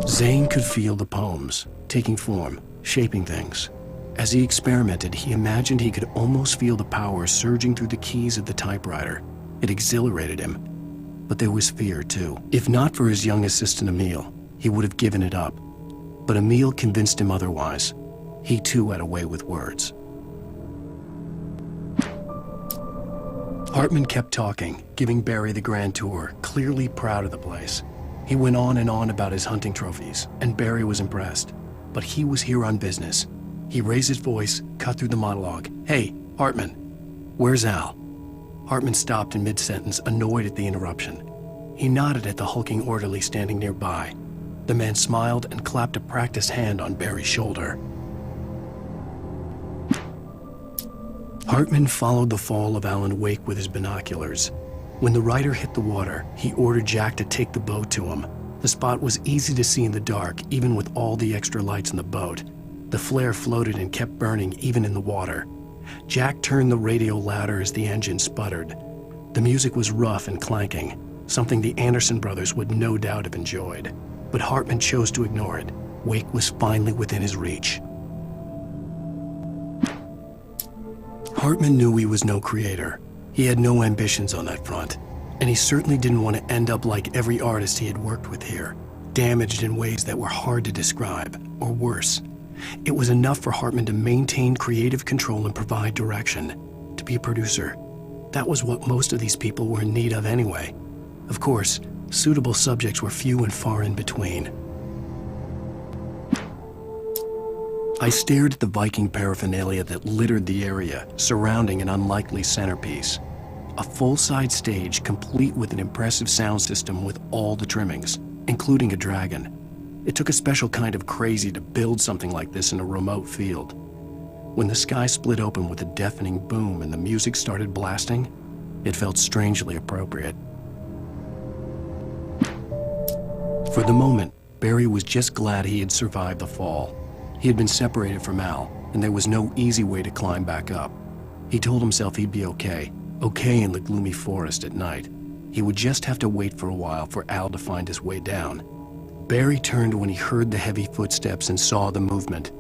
Zane could feel the poems, taking form, shaping things. As he experimented, he imagined he could almost feel the power surging through the keys of the typewriter. It exhilarated him. But there was fear, too. If not for his young assistant Emil, he would have given it up. But Emil convinced him otherwise. He too had a way with words. Hartman kept talking, giving Barry the grand tour, clearly proud of the place. He went on and on about his hunting trophies, and Barry was impressed. But he was here on business. He raised his voice, cut through the monologue. "Hey, Hartman, where's Al?" Hartman stopped in mid-sentence, annoyed at the interruption. He nodded at the hulking orderly standing nearby. The man smiled and clapped a practiced hand on Barry's shoulder. Hartman followed the fall of Alan Wake with his binoculars. When the rider hit the water, he ordered Jack to take the boat to him. The spot was easy to see in the dark, even with all the extra lights in the boat. The flare floated and kept burning even in the water. Jack turned the radio louder as the engine sputtered. The music was rough and clanking, something the Anderson brothers would no doubt have enjoyed. But Hartman chose to ignore it. Wake was finally within his reach. Hartman knew he was no creator. He had no ambitions on that front, and he certainly didn't want to end up like every artist he had worked with here, damaged in ways that were hard to describe, or worse. It was enough for Hartman to maintain creative control and provide direction, to be a producer. That was what most of these people were in need of anyway. Of course, suitable subjects were few and far in between. I stared at the Viking paraphernalia that littered the area, surrounding an unlikely centerpiece. A full-size stage complete with an impressive sound system with all the trimmings, including a dragon. It took a special kind of crazy to build something like this in a remote field. When the sky split open with a deafening boom and the music started blasting, it felt strangely appropriate. For the moment, Barry was just glad he had survived the fall. He had been separated from Al, and there was no easy way to climb back up. He told himself he'd be okay in the gloomy forest at night. He would just have to wait for a while for Al to find his way down. Barry turned when he heard the heavy footsteps and saw the movement.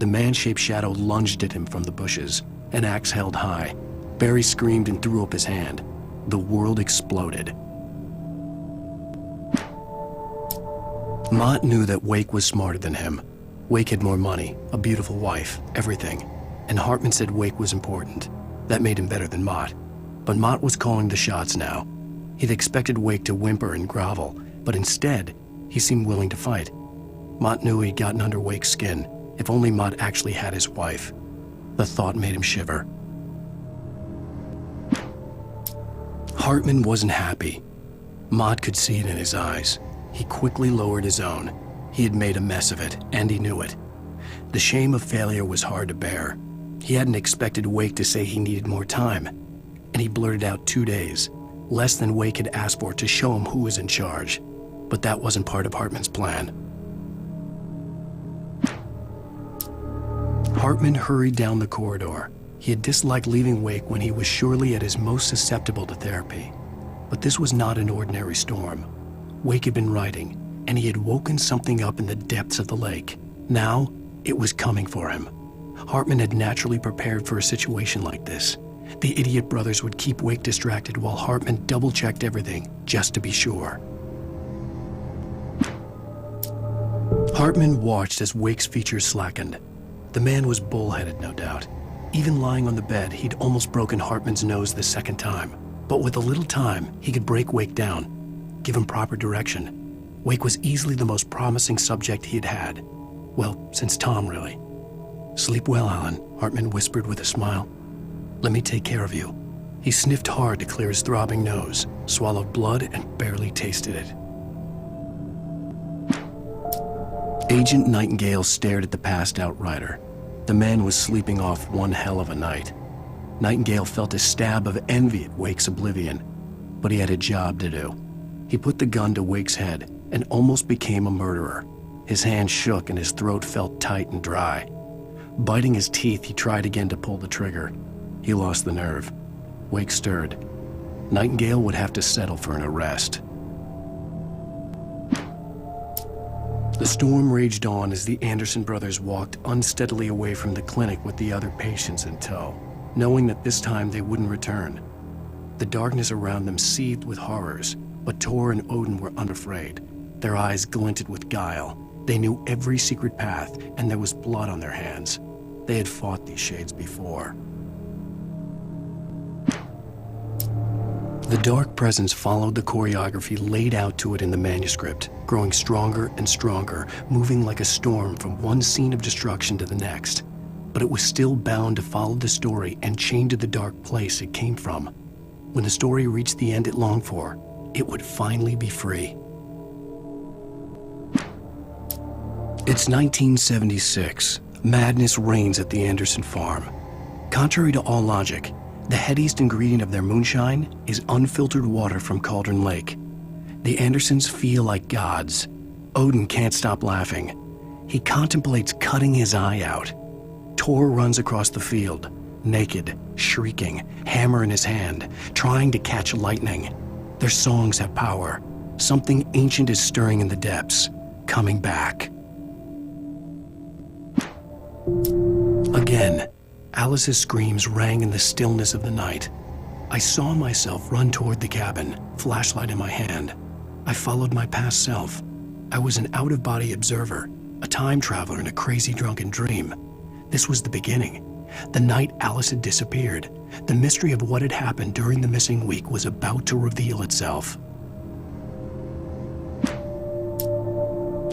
The man-shaped shadow lunged at him from the bushes, an axe held high. Barry screamed and threw up his hand. The world exploded. Mott knew that Wake was smarter than him. Wake had more money, a beautiful wife, everything. And Hartman said Wake was important. That made him better than Mott. But Mott was calling the shots now. He'd expected Wake to whimper and grovel, but instead, he seemed willing to fight. Mott knew he'd gotten under Wake's skin. If only Mott actually had his wife. The thought made him shiver. Hartman wasn't happy. Mott could see it in his eyes. He quickly lowered his own. He had made a mess of it, and he knew it. The shame of failure was hard to bear. He hadn't expected Wake to say he needed more time, and he blurted out 2 days, less than Wake had asked for to show him who was in charge. But that wasn't part of Hartman's plan. Hartman hurried down the corridor. He had disliked leaving Wake when he was surely at his most susceptible to therapy. But this was not an ordinary storm. Wake had been writing, and he had woken something up in the depths of the lake. Now, it was coming for him. Hartman had naturally prepared for a situation like this. The idiot brothers would keep Wake distracted while Hartman double-checked everything, just to be sure. Hartman watched as Wake's features slackened. The man was bullheaded, no doubt. Even lying on the bed, he'd almost broken Hartman's nose the second time. But with a little time, he could break Wake down, give him proper direction. Wake was easily the most promising subject he had had. Well, since Tom, really. "Sleep well, Alan," Hartman whispered with a smile. "Let me take care of you." He sniffed hard to clear his throbbing nose, swallowed blood, and barely tasted it. Agent Nightingale stared at the passed-out rider. The man was sleeping off one hell of a night. Nightingale felt a stab of envy at Wake's oblivion, but he had a job to do. He put the gun to Wake's head and almost became a murderer. His hand shook and his throat felt tight and dry. Biting his teeth, he tried again to pull the trigger. He lost the nerve. Wake stirred. Nightingale would have to settle for an arrest. The storm raged on as the Anderson brothers walked unsteadily away from the clinic with the other patients in tow, knowing that this time they wouldn't return. The darkness around them seethed with horrors, but Tor and Odin were unafraid. Their eyes glinted with guile. They knew every secret path, and there was blood on their hands. They had fought these shades before. The dark presence followed the choreography laid out to it in the manuscript, growing stronger and stronger, moving like a storm from one scene of destruction to the next. But it was still bound to follow the story and chained to the dark place it came from. When the story reached the end it longed for, it would finally be free. It's 1976. Madness reigns at the Anderson farm. Contrary to all logic, the headiest ingredient of their moonshine is unfiltered water from Cauldron Lake. The Andersons feel like gods. Odin can't stop laughing. He contemplates cutting his eye out. Tor runs across the field, naked, shrieking, hammer in his hand, trying to catch lightning. Their songs have power. Something ancient is stirring in the depths, coming back. Again, Alice's screams rang in the stillness of the night. I saw myself run toward the cabin, flashlight in my hand. I followed my past self. I was an out-of-body observer, a time traveler in a crazy drunken dream. This was the beginning. The night Alice had disappeared. The mystery of what had happened during the missing week was about to reveal itself.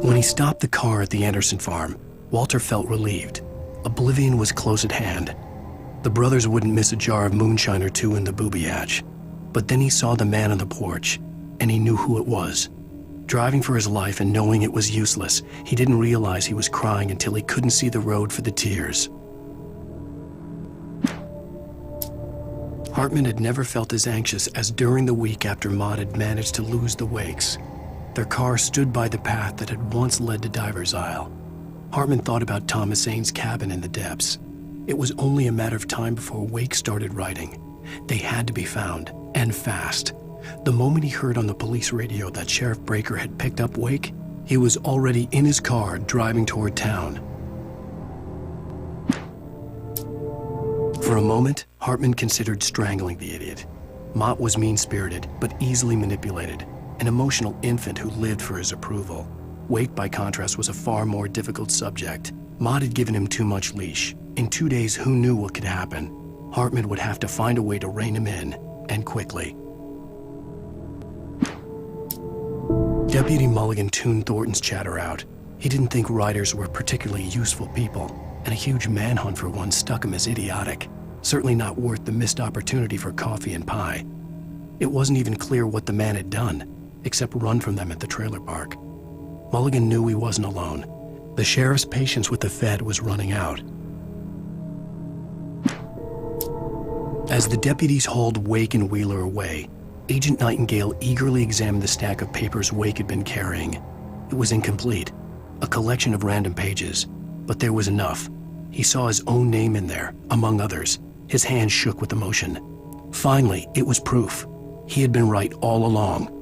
When he stopped the car at the Anderson farm, Walter felt relieved. Oblivion was close at hand. The brothers wouldn't miss a jar of moonshine or two in the booby hatch. But then he saw the man on the porch, and he knew who it was. Driving for his life and knowing it was useless, he didn't realize he was crying until he couldn't see the road for the tears. Hartman had never felt as anxious as during the week after Maud had managed to lose the Wakes. Their car stood by the path that had once led to Diver's Isle. Hartman thought about Thomas Zane's cabin in the depths. It was only a matter of time before Wake started writing. They had to be found, and fast. The moment he heard on the police radio that Sheriff Breaker had picked up Wake, he was already in his car driving toward town. For a moment, Hartman considered strangling the idiot. Mott was mean-spirited, but easily manipulated, an emotional infant who lived for his approval. Wake, by contrast, was a far more difficult subject. Mott had given him too much leash. In 2 days, who knew what could happen? Hartman would have to find a way to rein him in, and quickly. Deputy Mulligan tuned Thornton's chatter out. He didn't think writers were particularly useful people, and a huge manhunt for one struck him as idiotic. Certainly not worth the missed opportunity for coffee and pie. It wasn't even clear what the man had done, except run from them at the trailer park. Mulligan knew he wasn't alone. The sheriff's patience with the Fed was running out. As the deputies hauled Wake and Wheeler away, Agent Nightingale eagerly examined the stack of papers Wake had been carrying. It was incomplete, a collection of random pages, but there was enough. He saw his own name in there, among others. His hands shook with emotion. Finally, it was proof. He had been right all along.